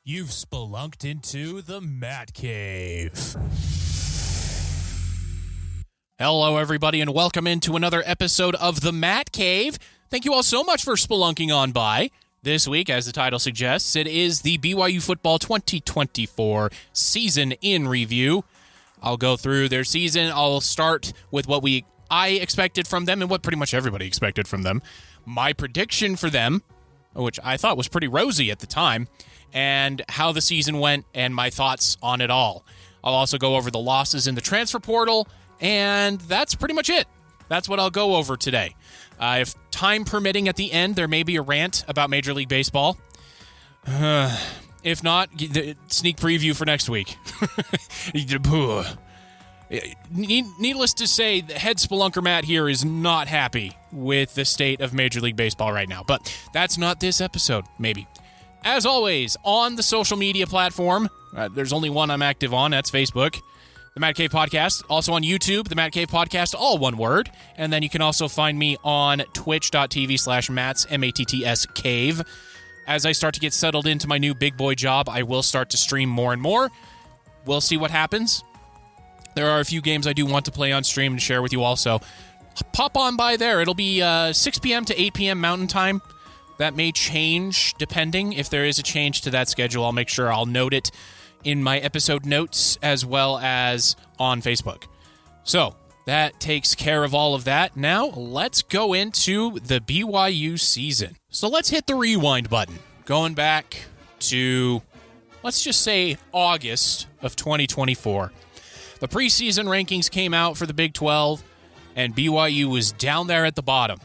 You've spelunked into the Matt Cave. Hello, everybody, and welcome into another episode of the Matt Cave. Thank you all so much for spelunking on by. This week, as the title suggests, it is the BYU football 2024 season in review. I'll go through their season. I'll start with what I expected from them and what pretty much everybody expected from them. My prediction for them, which I thought was pretty rosy at the time, and how the season went and my thoughts on it all. I'll also go over the losses in the transfer portal, and that's pretty much it. That's what I'll go over today. If time permitting at the end, there may be a rant about Major League Baseball. If not, sneak preview for next week. Needless to say, the head spelunker Matt here is not happy with the state of Major League Baseball right now, but that's not this episode, maybe. As always, on the social media platform, there's only one I'm active on, that's Facebook, the Matt Cave Podcast. Also on YouTube, the Matt Cave Podcast, all one word. And then you can also find me on twitch.tv/Matts, M-A-T-T-S, Cave. As I start to get settled into my new big boy job, I will start to stream more and more. We'll see what happens. There are a few games I do want to play on stream and share with you also. Pop on by there. It'll be 6 p.m. to 8 p.m. Mountain Time. That may change depending. If there is a change to that schedule, I'll make sure I'll note it in my episode notes as well as on Facebook. So that takes care of all of that. Now let's go into the BYU season. So let's hit the rewind button. Going back to, let's just say, August of 2024. The preseason rankings came out for the Big 12, and BYU was down there at the bottom,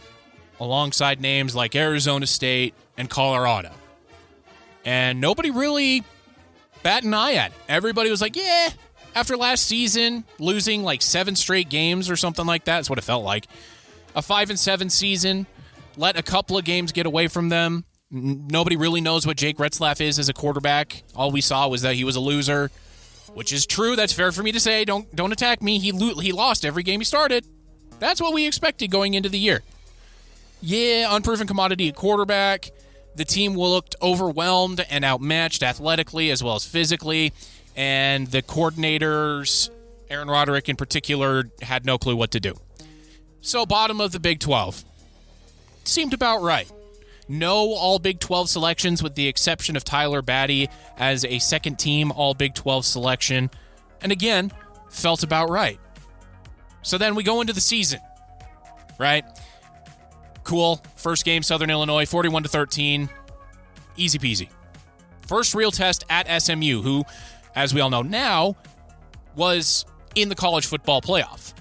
alongside names like Arizona State and Colorado. And nobody really bat an eye at it. Everybody was like, yeah, after last season, losing like 7 straight games or something like that, that's what it felt like. A 5-7 season, let a couple of games get away from them. Nobody really knows what Jake Retzlaff is as a quarterback. All we saw was that he was a loser, which is true. That's fair for me to say. Don't attack me. He lost every game he started. That's what we expected going into the year. Yeah, unproven commodity at quarterback. The team looked overwhelmed and outmatched athletically as well as physically. And the coordinators, Aaron Roderick in particular, had no clue what to do. So bottom of the Big 12. Seemed about right. No all Big 12 selections with the exception of Tyler Batty as a second team all Big 12 selection. And again, felt about right. So then we go into the season, right? Cool. First game, Southern Illinois, 41-13. Easy peasy. First real test at SMU, who, as we all know now, was in the college football playoff.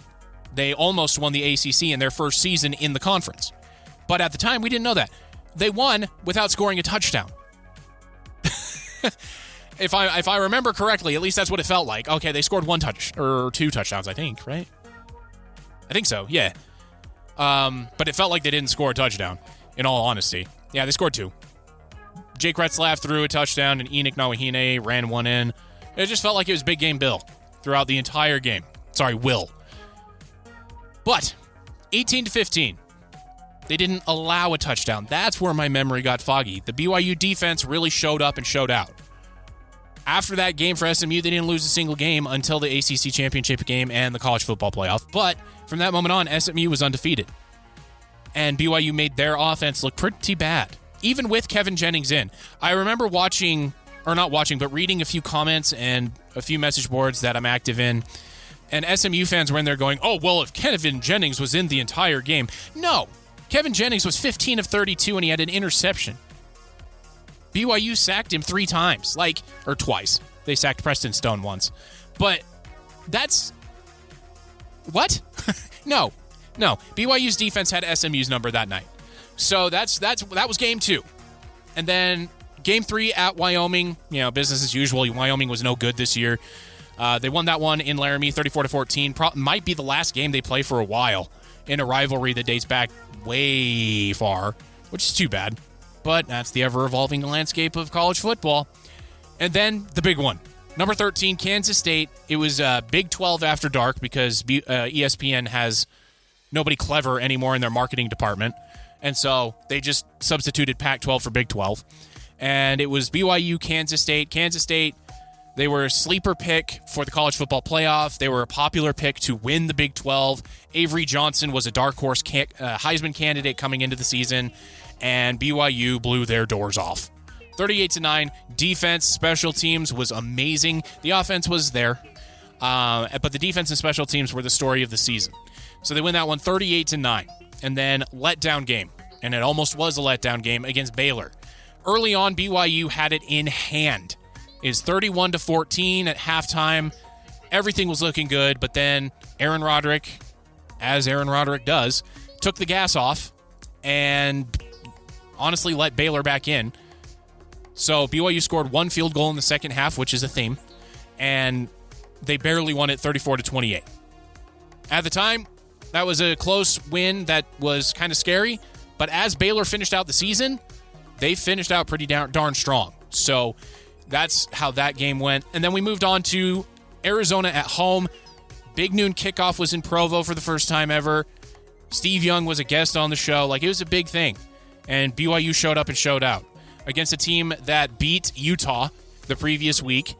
They almost won the ACC in their first season in the conference. But at the time, we didn't know that. They won without scoring a touchdown. If I remember correctly, at least that's what it felt like. Okay, they scored 2 touchdowns, I think, right? I think so, yeah. But it felt like they didn't score a touchdown, in all honesty. Yeah, they scored 2. Jake Retzlaff threw a touchdown, and Enoch Nawahine ran one in. It just felt like it was Big Game Bill throughout the entire game. Sorry, Will. But 18-15. They didn't allow a touchdown. That's where my memory got foggy. The BYU defense really showed up and showed out. After that game for SMU, they didn't lose a single game until the ACC championship game and the college football playoff. But from that moment on, SMU was undefeated. And BYU made their offense look pretty bad, even with Kevin Jennings in. I remember reading a few comments and a few message boards that I'm active in. And SMU fans were in there going, oh, well, if Kevin Jennings was in the entire game. No. Kevin Jennings was 15 of 32, and he had an interception. BYU sacked him 3 times, or twice. They sacked Preston Stone once. But that's... What? No. BYU's defense had SMU's number that night. So that was game 2. And then game 3 at Wyoming, business as usual. Wyoming was no good this year. They won that one in Laramie, 34-14. Might be the last game they play for a while in a rivalry that dates back way far, which is too bad. But that's the ever-evolving landscape of college football. And then the big one. Number 13, Kansas State. It was Big 12 after dark because ESPN has nobody clever anymore in their marketing department. And so they just substituted Pac-12 for Big 12. And it was BYU, Kansas State. Kansas State, they were a sleeper pick for the college football playoff. They were a popular pick to win the Big 12. Avery Johnson was a dark horse Heisman candidate coming into the season, and BYU blew their doors off. 38-9. Defense, special teams was amazing. The offense was there, but the defense and special teams were the story of the season. So they win that one 38-9. And then letdown game, and it almost was a letdown game against Baylor. Early on, BYU had it in hand. It's 31-14 at halftime. Everything was looking good, but then Aaron Roderick, as Aaron Roderick does, took the gas off and honestly let Baylor back in. So BYU scored one field goal in the second half, which is a theme, and they barely won it 34-28. At the time, that was a close win that was kind of scary, but as Baylor finished out the season, they finished out pretty darn strong. So that's how that game went. And then we moved on to Arizona at home. Big noon kickoff was in Provo for the first time ever. Steve Young was a guest on the show. Like, it was a big thing. And BYU showed up and showed out against a team that beat Utah the previous week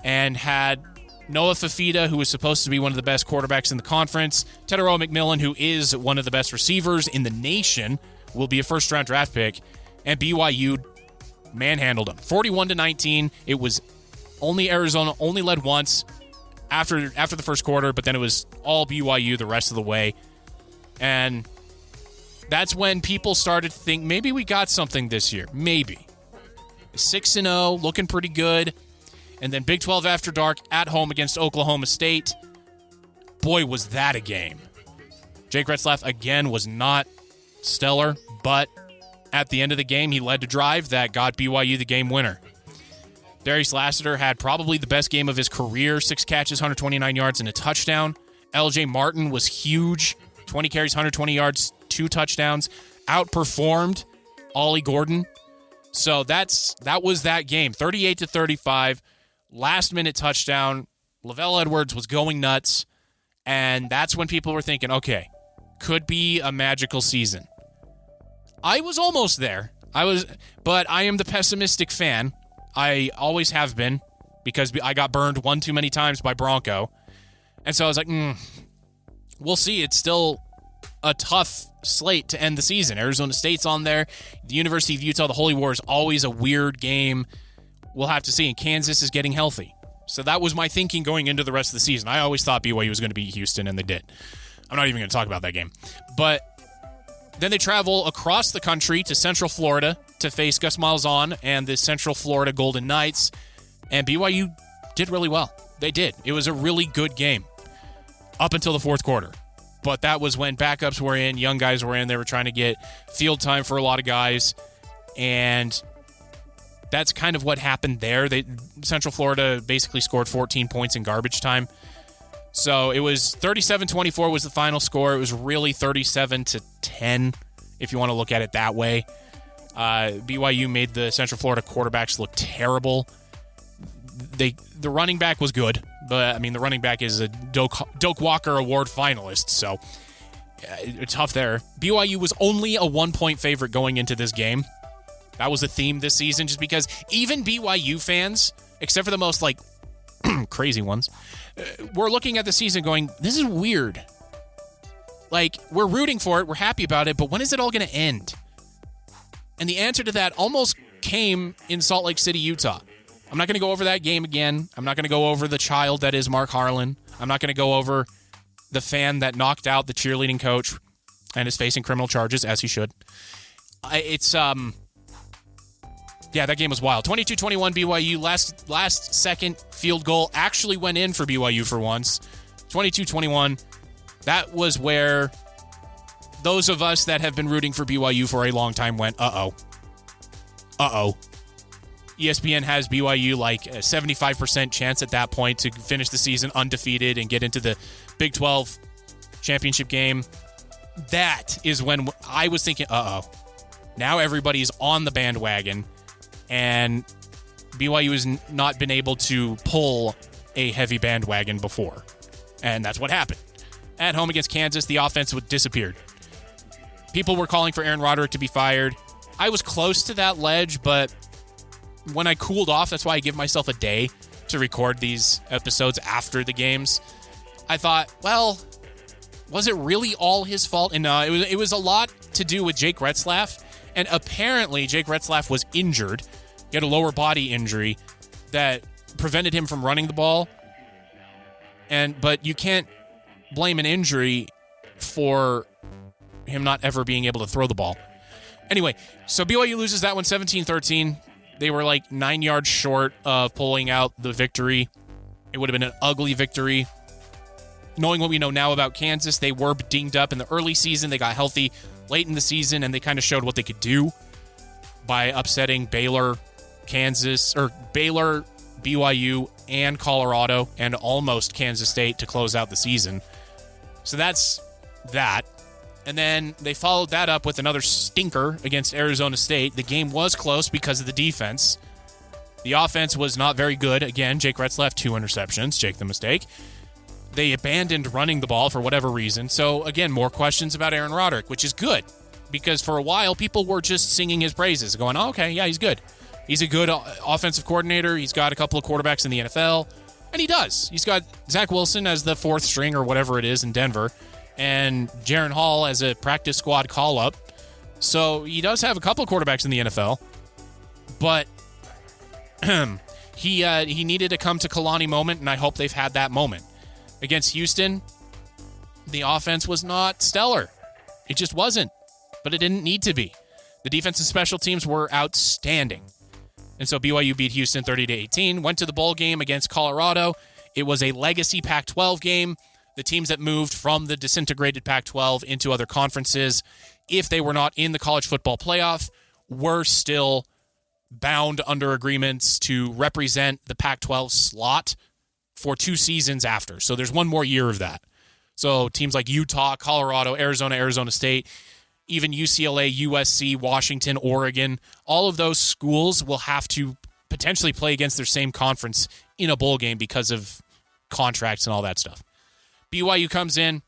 and had Noah Fafita, who was supposed to be one of the best quarterbacks in the conference. Tedero McMillan, who is one of the best receivers in the nation, will be a first-round draft pick. And BYU manhandled them. 41-19. It was only Arizona, only led once after the first quarter, but then it was all BYU the rest of the way. And that's when people started to think, maybe we got something this year. Maybe. 6-0, looking pretty good. And then Big 12 After Dark at home against Oklahoma State. Boy, was that a game. Jake Retzlaff, again, was not stellar, but at the end of the game, he led a drive that got BYU the game winner. Darius Lassiter had probably the best game of his career, 6 catches, 129 yards, and a touchdown. LJ Martin was huge, 20 carries, 120 yards, 2 touchdowns, outperformed Ollie Gordon. So that was that game, 38-35, last-minute touchdown. Lavelle Edwards was going nuts, and that's when people were thinking, okay, could be a magical season. I was almost there. But I am the pessimistic fan. I always have been, because I got burned one too many times by Bronco. And so I was like, we'll see. It's still a tough slate to end the season. Arizona State's on there. The University of Utah, the Holy War, is always a weird game. We'll have to see. And Kansas is getting healthy. So that was my thinking going into the rest of the season. I always thought BYU was going to beat Houston, and they did. I'm not even going to talk about that game. But then they travel across the country to Central Florida to face Gus Malzahn and the Central Florida Golden Knights. And BYU did really well. They did. It was a really good game up until the fourth quarter. But that was when backups were in, young guys were in. They were trying to get field time for a lot of guys. And that's kind of what happened there. Central Florida basically scored 14 points in garbage time. So it was 37-24 was the final score. It was really 37-10, if you want to look at it that way. BYU made the Central Florida quarterbacks look terrible. The running back was good, but I mean, the running back is a Doak Walker Award finalist, so it's tough there. BYU was only a 1-point favorite going into this game. That was a theme this season, just because even BYU fans, except for the most crazy ones, we're looking at the season going, this is weird. We're rooting for it, we're happy about it, but when is it all going to end? And the answer to that almost came in Salt Lake City, Utah. I'm not going to go over that game again. I'm not going to go over the child that is Mark Harlan. I'm not going to go over the fan that knocked out the cheerleading coach and is facing criminal charges, as he should. Yeah, that game was wild. 22-21 BYU. Last second field goal actually went in for BYU for once. 22-21. That was where those of us that have been rooting for BYU for a long time went, uh-oh. ESPN has BYU a 75% chance at that point to finish the season undefeated and get into the Big 12 championship game. That is when I was thinking, uh-oh. Now everybody's on the bandwagon. And BYU has not been able to pull a heavy bandwagon before. And that's what happened. At home against Kansas, the offense disappeared. People were calling for Aaron Roderick to be fired. I was close to that ledge, but when I cooled off, that's why I give myself a day to record these episodes after the games. I thought, well, was it really all his fault? And no, it was a lot to do with Jake Retzlaff. And apparently, Jake Retzlaff was injured. He had a lower body injury that prevented him from running the ball. But you can't blame an injury for him not ever being able to throw the ball. Anyway, so BYU loses that one 17-13. They were like 9 yards short of pulling out the victory. It would have been an ugly victory. Knowing what we know now about Kansas, they were dinged up in the early season. They got healthy late in the season, and they kind of showed what they could do by upsetting Baylor, BYU, and Colorado, and almost Kansas State to close out the season. So that's that. And then they followed that up with another stinker against Arizona State. The game was close because of the defense. The offense was not very good. Again, Jake Retzlaff, 2 interceptions. Jake the mistake. They abandoned running the ball for whatever reason. So, again, more questions about Aaron Roderick, which is good. Because for a while, people were just singing his praises, going, oh, okay, yeah, he's good. He's a good offensive coordinator. He's got a couple of quarterbacks in the NFL. And he does. He's got Zach Wilson as the 4th string or whatever it is in Denver. And Jaron Hall as a practice squad call-up. So he does have a couple of quarterbacks in the NFL. But he needed a come-to-Kalani moment, and I hope they've had that moment. Against Houston, the offense was not stellar. It just wasn't. But it didn't need to be. The defense and special teams were outstanding. And so BYU beat Houston 30-18, went to the bowl game against Colorado. It was a legacy Pac-12 game. The teams that moved from the disintegrated Pac-12 into other conferences, if they were not in the college football playoff, were still bound under agreements to represent the Pac-12 slot for 2 seasons after. So there's one more year of that. So teams like Utah, Colorado, Arizona State, even UCLA, USC, Washington, Oregon, all of those schools will have to potentially play against their same conference in a bowl game because of contracts and all that stuff. BYU comes in,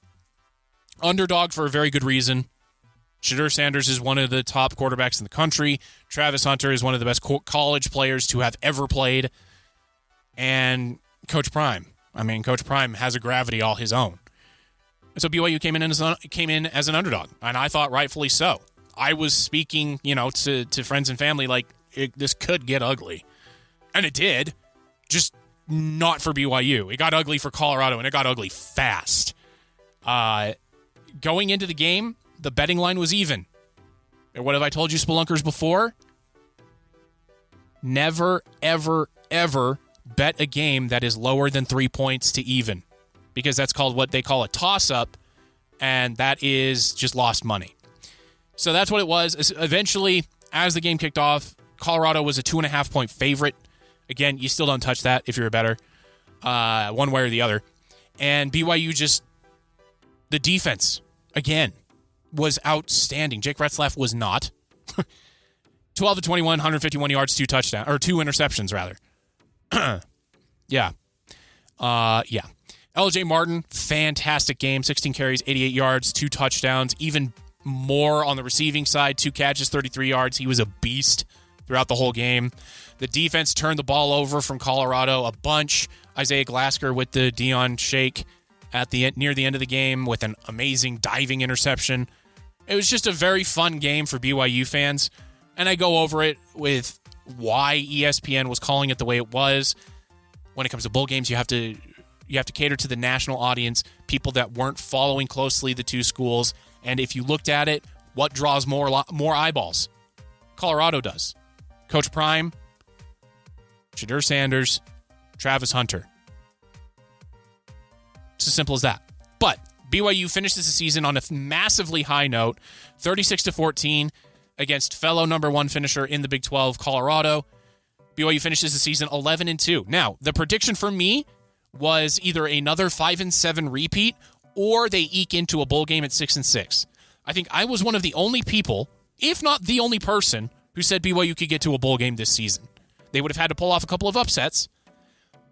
underdog for a very good reason. Shedeur Sanders is one of the top quarterbacks in the country. Travis Hunter is one of the best college players to have ever played. And Coach Prime has a gravity all his own. And so BYU came in as an underdog, and I thought rightfully so. I was speaking, to friends and family like this could get ugly. And it did, just not for BYU. It got ugly for Colorado, and it got ugly fast. Going into the game, the betting line was even. And what have I told you, Spelunkers, before? Never, ever, ever bet a game that is lower than 3 points to even. Because that's called what they call a toss-up, and that is just lost money. So that's what it was. Eventually, as the game kicked off, Colorado was a 2.5-point favorite. Again, you still don't touch that if you're a bettor, one way or the other. And BYU the defense, again, was outstanding. Jake Retzlaff was not. 12 of 21, 151 yards, 2 interceptions, rather. Yeah. LJ Martin, fantastic game. 16 carries, 88 yards, 2 touchdowns. Even more on the receiving side, 2 catches, 33 yards. He was a beast throughout the whole game. The defense turned the ball over from Colorado a bunch. Isaiah Glasker with the Dion shake near the end of the game with an amazing diving interception. It was just a very fun game for BYU fans. And I go over it with why ESPN was calling it the way it was. When it comes to bowl games, you have to cater to the national audience, people that weren't following closely the 2 schools. And if you looked at it, what draws more eyeballs? Colorado does. Coach Prime, Shedeur Sanders, Travis Hunter. It's as simple as that. But BYU finishes the season on a massively high note, 36-14 against fellow number 1 finisher in the Big 12, Colorado. BYU finishes the season 11-2. Now, the prediction for me was either another 5-7 repeat or they eke into a bowl game at 6-6. I think I was one of the only people, if not the only person, who said BYU could get to a bowl game this season. They would have had to pull off a couple of upsets,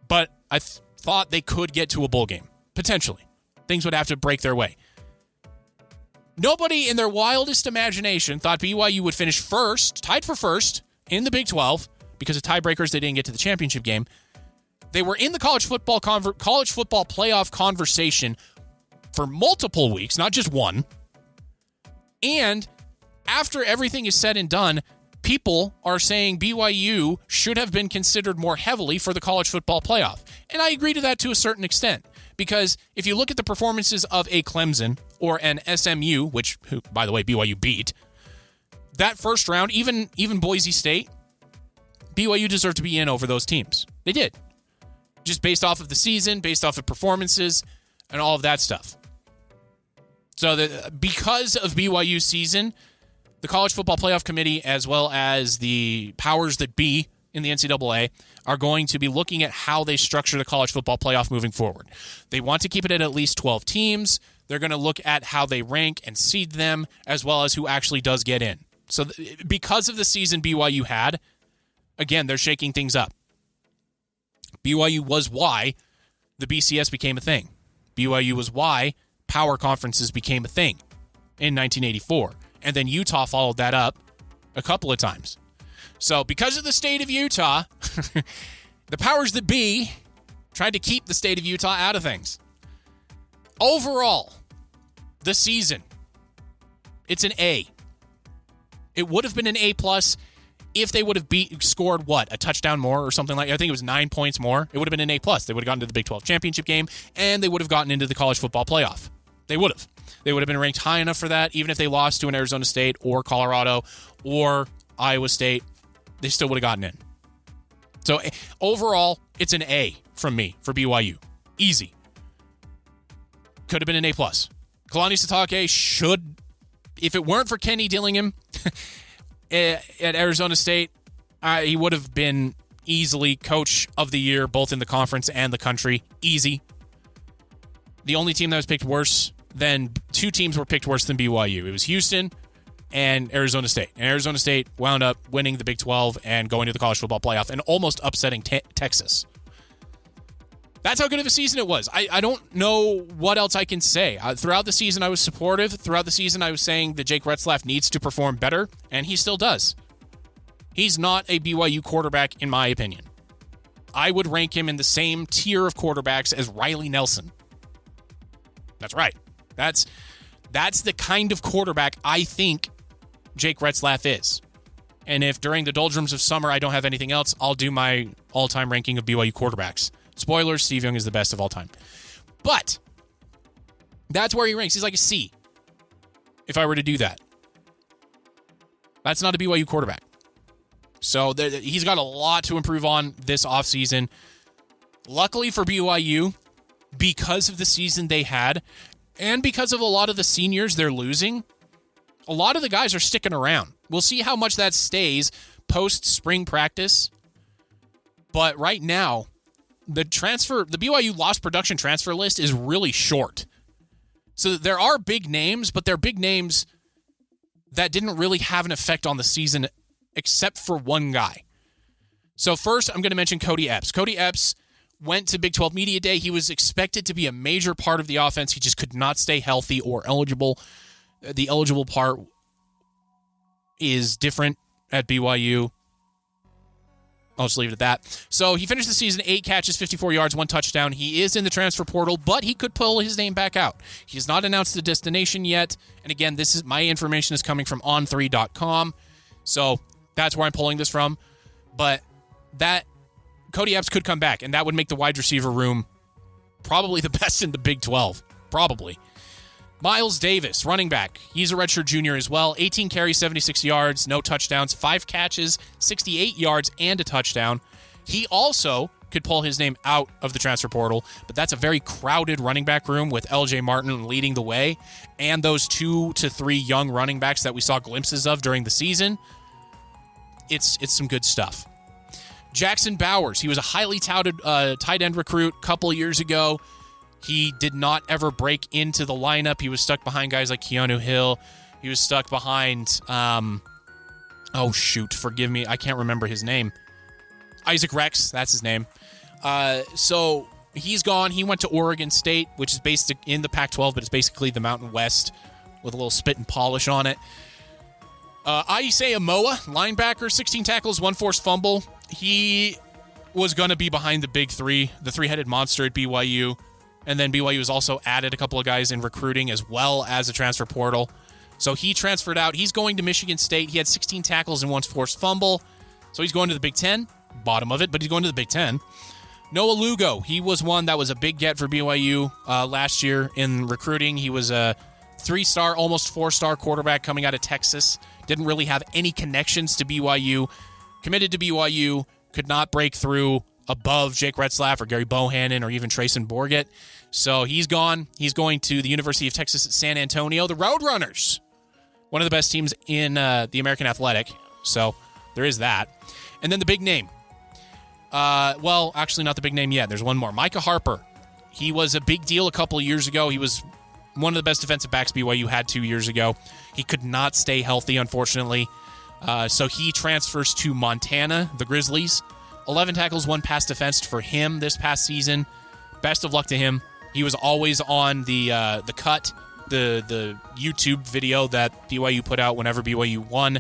but I thought they could get to a bowl game, potentially. Things would have to break their way. Nobody in their wildest imagination thought BYU would finish first, tied for first, in the Big 12, because of tiebreakers, they didn't get to the championship game. They were in the college football playoff conversation for multiple weeks, not just one. And after everything is said and done, people are saying BYU should have been considered more heavily for the college football playoff. And I agree to that to a certain extent, because if you look at the performances of a Clemson or an SMU, who, by the way, BYU beat, that first round, even Boise State, BYU deserved to be in over those teams. They did. Just based off of the season, based off of performances, and all of that stuff. So because of BYU's season, the College Football Playoff Committee, as well as the powers that be in the NCAA, are going to be looking at how they structure the college football playoff moving forward. They want to keep it at least 12 teams. They're going to look at how they rank and seed them, as well as who actually does get in. So because of the season BYU had, again, they're shaking things up. BYU was why the BCS became a thing. BYU was why power conferences became a thing in 1984. And then Utah followed that up a couple of times. So because of the state of Utah, the powers that be tried to keep the state of Utah out of things. Overall, the season, it's an A. It would have been an A+ if they would have scored, a touchdown more or something like that. I think it was 9 points more. It would have been an A+. They would have gotten to the Big 12 championship game, and they would have gotten into the college football playoff. They would have. They would have been ranked high enough for that, even if they lost to an Arizona State or Colorado or Iowa State. They still would have gotten in. So overall, it's an A from me for BYU. Easy. Could have been an A+. Kalani Sitake should, if it weren't for Kenny Dillingham at Arizona State, he would have been easily coach of the year, both in the conference and the country. Easy. The only team that was picked worse than, two teams were picked worse than BYU. It was Houston and Arizona State. And Arizona State wound up winning the Big 12 and going to the college football playoff and almost upsetting Texas. That's how good of a season it was. I don't know what else I can say. Throughout the season, I was supportive. Throughout the season, I was saying that Jake Retzlaff needs to perform better, and he still does. He's not a BYU quarterback, in my opinion. I would rank him in the same tier of quarterbacks as Riley Nelson. That's right. That's the kind of quarterback I think Jake Retzlaff is. And if during the doldrums of summer I don't have anything else, I'll do my all-time ranking of BYU quarterbacks. Spoilers, Steve Young is the best of all time. But that's where he ranks. He's like a C, if I were to do that. That's not a BYU quarterback. So he's got a lot to improve on this offseason. Luckily for BYU, because of the season they had, and because of a lot of the seniors they're losing, a lot of the guys are sticking around. We'll see how much that stays post-spring practice. But right now, the BYU lost production transfer list is really short. So there are big names, but they're big names that didn't really have an effect on the season except for one guy. So first, I'm going to mention Cody Epps. Cody Epps went to Big 12 Media Day. He was expected to be a major part of the offense. He just could not stay healthy or eligible. The eligible part is different at BYU. I'll just leave it at that. So he finished the season 8 catches, 54 yards, 1 touchdown. He is in the transfer portal, but he could pull his name back out. He has not announced the destination yet. And again, my information is coming from on3.com. So that's where I'm pulling this from. But that Cody Epps could come back, and that would make the wide receiver room probably the best in the Big 12. Probably. Miles Davis, running back. He's a redshirt junior as well. 18 carries, 76 yards, no touchdowns, 5 catches, 68 yards, and a touchdown. He also could pull his name out of the transfer portal, but that's a very crowded running back room with LJ Martin leading the way and those 2 to 3 young running backs that we saw glimpses of during the season. It's some good stuff. Jackson Bowers, he was a highly touted tight end recruit a couple years ago. He did not ever break into the lineup. He was stuck behind guys like Keanu Hill. He was stuck behind, forgive me, I can't remember his name. Isaac Rex, that's his name. So he's gone. He went to Oregon State, which is based in the Pac-12, but it's basically the Mountain West with a little spit and polish on it. Aisei Amoa, linebacker, 16 tackles, 1 forced fumble. he was going to be behind the big three, the three-headed monster at BYU. And then BYU has also added a couple of guys in recruiting as well as a transfer portal. So he transferred out. He's going to Michigan State. He had 16 tackles and one forced fumble. So he's going to the Big Ten. Bottom of it, but he's going to the Big Ten. Noah Lugo, he was one that was a big get for BYU last year in recruiting. He was a 3-star, almost 4-star quarterback coming out of Texas. Didn't really have any connections to BYU. Committed to BYU. Could not break through above Jake Retzlaff or Gary Bohannon or even Trayson Borgett. So he's gone. He's going to the University of Texas at San Antonio. The Roadrunners, one of the best teams in the American Athletic. So there is that. And then the big name. Well, actually not the big name yet. There's one more. Micah Harper. He was a big deal a couple of years ago. He was one of the best defensive backs BYU had 2 years ago. He could not stay healthy, unfortunately. So he transfers to Montana, the Grizzlies. 11 tackles, 1 pass defense for him this past season. Best of luck to him. He was always on the cut, the YouTube video that BYU put out whenever BYU won.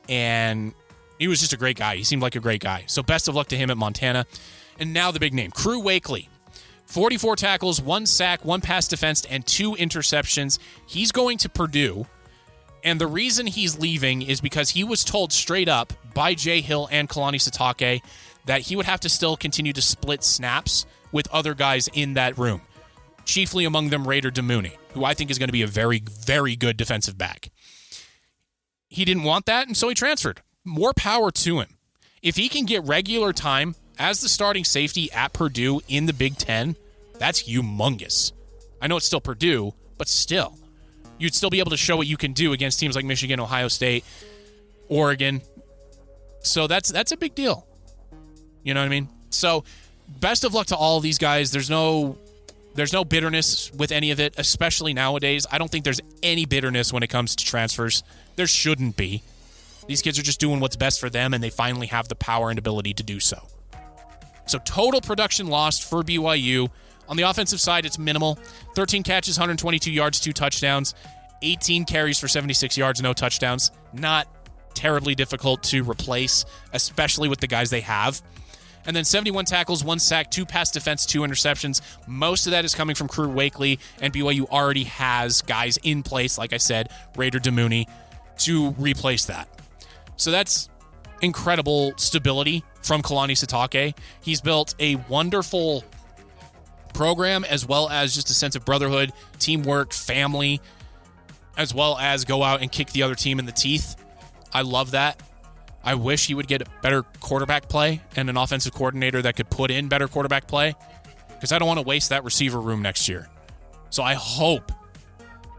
And he was just a great guy. He seemed like a great guy. So best of luck to him at Montana. And now the big name, Crew Wakely. 44 tackles, 1 sack, 1 pass defense, and 2 interceptions. He's going to Purdue. And the reason he's leaving is because he was told straight up by Jay Hill and Kalani Sitake that he would have to still continue to split snaps with other guys in that room. Chiefly among them Raider Demooney, who I think is going to be a very, very good defensive back. He didn't want that, and so he transferred. More power to him. If he can get regular time as the starting safety at Purdue in the Big Ten, that's humongous. I know it's still Purdue, but still. You'd still be able to show what you can do against teams like Michigan, Ohio State, Oregon. So that's a big deal. You know what I mean? So best of luck to all of these guys. There's no bitterness with any of it, especially nowadays. I don't think there's any bitterness when it comes to transfers. There shouldn't be. These kids are just doing what's best for them, and they finally have the power and ability to do so. So total production lost for BYU. On the offensive side, it's minimal. 13 catches, 122 yards, 2 touchdowns. 18 carries for 76 yards, no touchdowns. Not terribly difficult to replace, especially with the guys they have. And then 71 tackles, 1 sack, 2 pass defense, 2 interceptions. Most of that is coming from Crew Wakely, and BYU already has guys in place, like I said, Raider Demooney, to replace that. So that's incredible stability from Kalani Sitake. He's built a wonderful program as well as just a sense of brotherhood, teamwork, family, as well as go out and kick the other team in the teeth. I love that. I wish he would get better quarterback play and an offensive coordinator that could put in better quarterback play, because I don't want to waste that receiver room next year. So I hope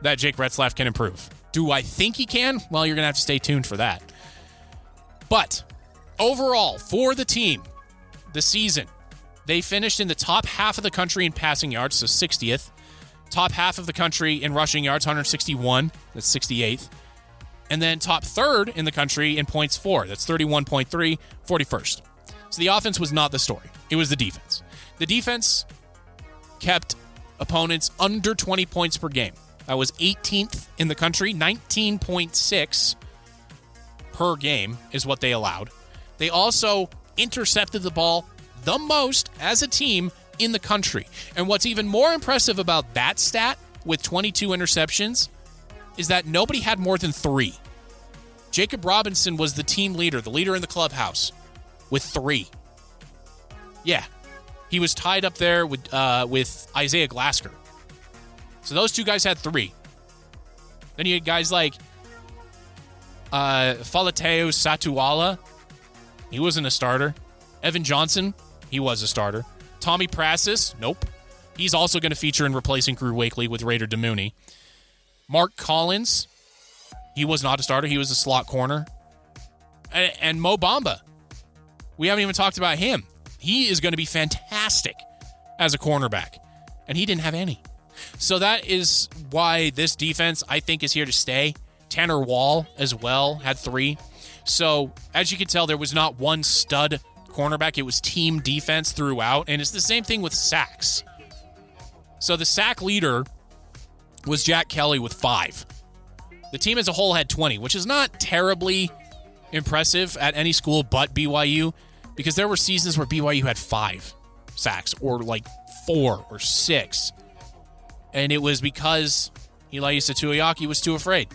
that Jake Retzlaff can improve. Do I think he can? Well, you're going to have to stay tuned for that. But overall, for the team, the season, they finished in the top half of the country in passing yards, so 60th. Top half of the country in rushing yards, 161. That's 68th. And then top third in the country in points for. That's 31.3, 41st. So the offense was not the story. It was the defense. The defense kept opponents under 20 points per game. That was 18th in the country. 19.6 per game is what they allowed. They also intercepted the ball the most as a team in the country. And what's even more impressive about that stat, with 22 interceptions, is that nobody had more than 3. Jacob Robinson was the team leader, the leader in the clubhouse, with 3. Yeah, he was tied up there with Isaiah Glasker. So those two guys had 3. Then you had guys like Falateo Satuala. He wasn't a starter. Evan Johnson, he was a starter. Tommy Prasis, nope. He's also going to feature in replacing Crew Wakely with Raider Demooney. Mark Collins, he was not a starter. He was a slot corner. And Mo Bamba, we haven't even talked about him. He is going to be fantastic as a cornerback, and he didn't have any. So that is why this defense, I think, is here to stay. Tanner Wall as well had 3. So as you can tell, there was not one stud cornerback. It was team defense throughout, and it's the same thing with sacks. So the sack leader was Jack Kelly with 5. The team as a whole had 20, which is not terribly impressive at any school but BYU. Because there were seasons where BYU had 5 sacks or like 4 or 6. And it was because Ilaisa Tuiaki was too afraid.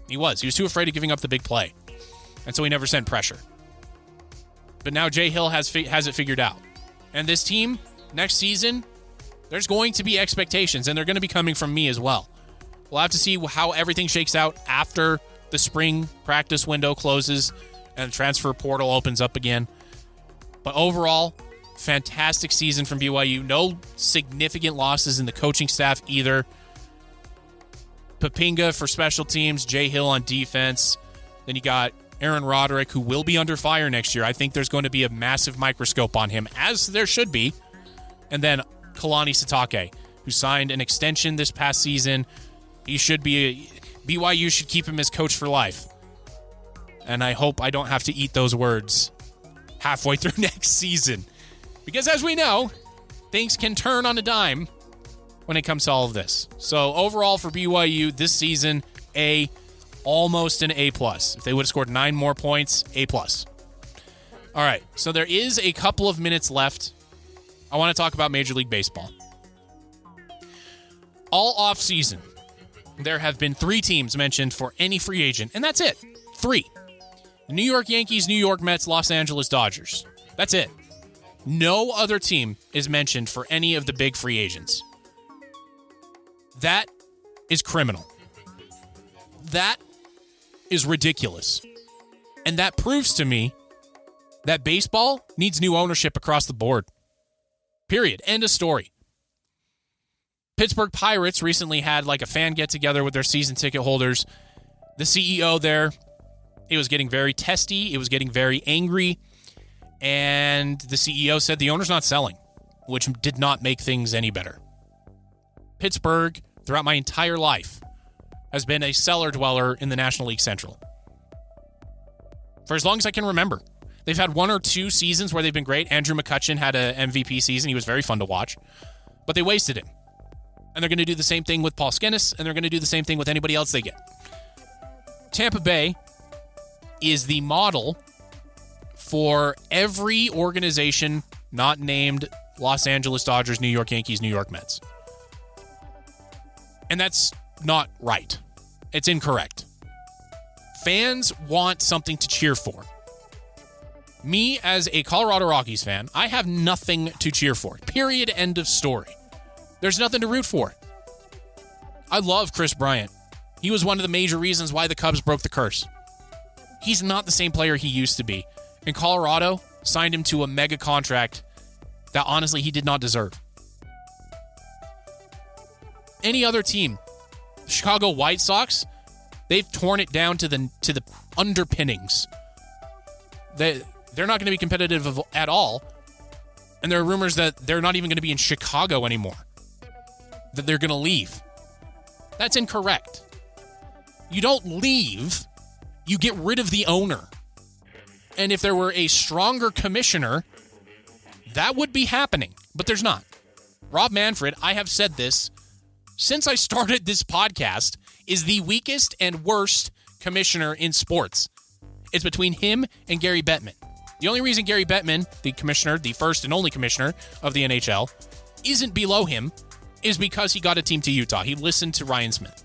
He was too afraid of giving up the big play. And so he never sent pressure. But now Jay Hill has it figured out. And this team, next season, there's going to be expectations, and they're going to be coming from me as well. We'll have to see how everything shakes out after the spring practice window closes and the transfer portal opens up again. But overall, fantastic season from BYU. No significant losses in the coaching staff either. Papinga for special teams, Jay Hill on defense. Then you got Aaron Roderick, who will be under fire next year. I think there's going to be a massive microscope on him, as there should be. And then Kalani Sitake, who signed an extension this past season. He should be BYU should keep him as coach for life. And I hope I don't have to eat those words halfway through next season. Because as we know, things can turn on a dime when it comes to all of this. So overall for BYU this season, almost an A+. If they would have scored 9 more points, A+. All right, so there is a couple of minutes left. I want to talk about Major League Baseball. All offseason, there have been 3 teams mentioned for any free agent, and that's it. 3. New York Yankees, New York Mets, Los Angeles Dodgers. That's it. No other team is mentioned for any of the big free agents. That is criminal. That is ridiculous. And that proves to me that baseball needs new ownership across the board. Period. End of story. Pittsburgh Pirates recently had like a fan get-together with their season ticket holders. The CEO there, it was getting very testy. It was getting very angry. And the CEO said the owner's not selling, which did not make things any better. Pittsburgh, throughout my entire life, has been a cellar dweller in the National League Central. For as long as I can remember. They've had 1 or 2 seasons where they've been great. Andrew McCutchen had an MVP season. He was very fun to watch. But they wasted him. And they're going to do the same thing with Paul Skenes, and they're going to do the same thing with anybody else they get. Tampa Bay is the model for every organization not named Los Angeles Dodgers, New York Yankees, New York Mets. And that's not right. It's incorrect. Fans want something to cheer for. Me, as a Colorado Rockies fan, I have nothing to cheer for. Period. End of story. There's nothing to root for. I love Chris Bryant. He was one of the major reasons why the Cubs broke the curse. He's not the same player he used to be. And Colorado signed him to a mega contract that honestly he did not deserve. Any other team, the Chicago White Sox, they've torn it down to the underpinnings. They're not going to be competitive at all. And there are rumors that they're not even going to be in Chicago anymore. That they're going to leave. That's incorrect. You don't leave. You get rid of the owner. And if there were a stronger commissioner, that would be happening. But there's not. Rob Manfred, I have said this since I started this podcast, is the weakest and worst commissioner in sports. It's between him and Gary Bettman. The only reason Gary Bettman, the commissioner, the first and only commissioner of the NHL, isn't below him is because he got a team to Utah. He listened to Ryan Smith.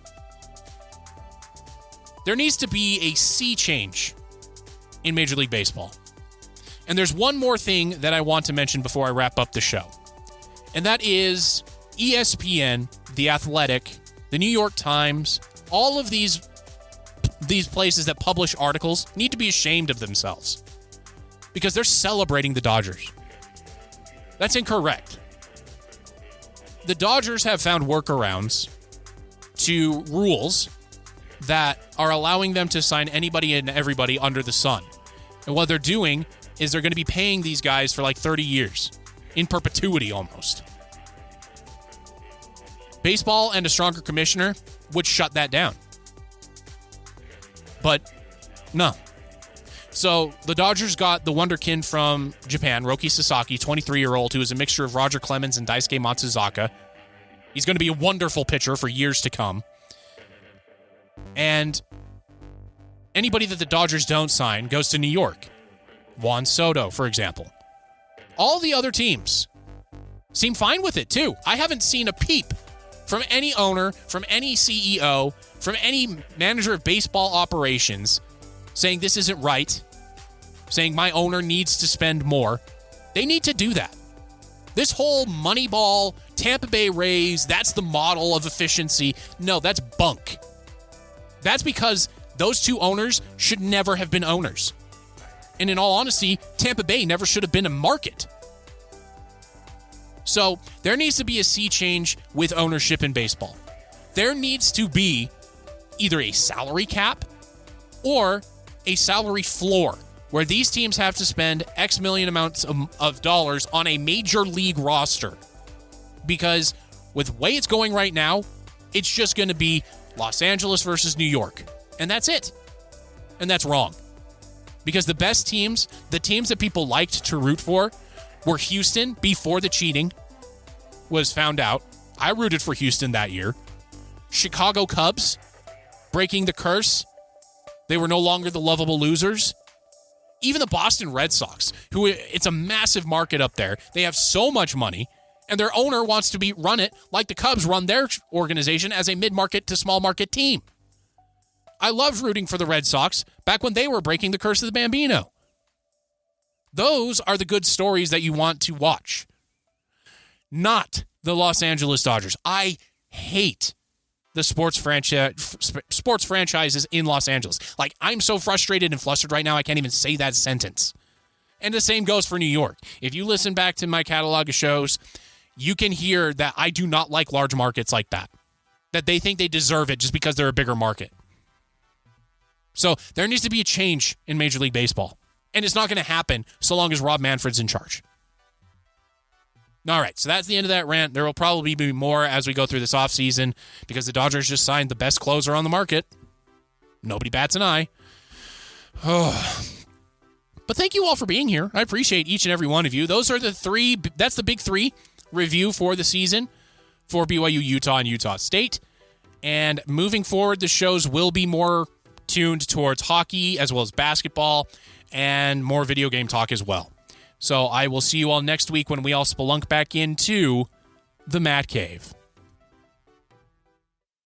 There needs to be a sea change in Major League Baseball. And there's one more thing that I want to mention before I wrap up the show. And that is ESPN, The Athletic, The New York Times, all of these places that publish articles need to be ashamed of themselves because they're celebrating the Dodgers. That's incorrect. The Dodgers have found workarounds to rules that are allowing them to sign anybody and everybody under the sun. And what they're doing is they're going to be paying these guys for like 30 years, in perpetuity almost. Baseball and a stronger commissioner would shut that down. But no. So the Dodgers got the wonderkin from Japan, Roki Sasaki, 23-year-old, who is a mixture of Roger Clemens and Daisuke Matsuzaka. He's going to be a wonderful pitcher for years to come. And anybody that the Dodgers don't sign goes to New York. Juan Soto, for example. All the other teams seem fine with it, too. I haven't seen a peep from any owner, from any CEO, from any manager of baseball operations saying this isn't right, saying my owner needs to spend more. They need to do that. This whole Moneyball, Tampa Bay Rays, that's the model of efficiency. No, that's bunk. That's because those two owners should never have been owners. And in all honesty, Tampa Bay never should have been a market. So there needs to be a sea change with ownership in baseball. There needs to be either a salary cap or a salary floor where these teams have to spend X million amounts of dollars on a major league roster. Because with the way it's going right now, it's just going to be Los Angeles versus New York. And that's it. And that's wrong. Because the best teams, the teams that people liked to root for, were Houston before the cheating was found out. I rooted for Houston that year. Chicago Cubs, breaking the curse. They were no longer the lovable losers. Even the Boston Red Sox, who it's a massive market up there. They have so much money, and their owner wants to run it like the Cubs run their organization as a mid-market to small-market team. I loved rooting for the Red Sox back when they were breaking the curse of the Bambino. Those are the good stories that you want to watch. Not the Los Angeles Dodgers. I hate the sports franchises in Los Angeles. Like, I'm so frustrated and flustered right now, I can't even say that sentence. And the same goes for New York. If you listen back to my catalog of shows, you can hear that I do not like large markets like that. That they think they deserve it just because they're a bigger market. So there needs to be a change in Major League Baseball. And it's not going to happen so long as Rob Manfred's in charge. All right, so that's the end of that rant. There will probably be more as we go through this offseason because the Dodgers just signed the best closer on the market. Nobody bats an eye. Oh. But thank you all for being here. I appreciate each and every one of you. Those are the three. That's the big three review for the season for BYU, Utah, and Utah State. And moving forward, the shows will be more tuned towards hockey as well as basketball and more video game talk as well. So I will see you all next week when we all spelunk back into the Matt Cave.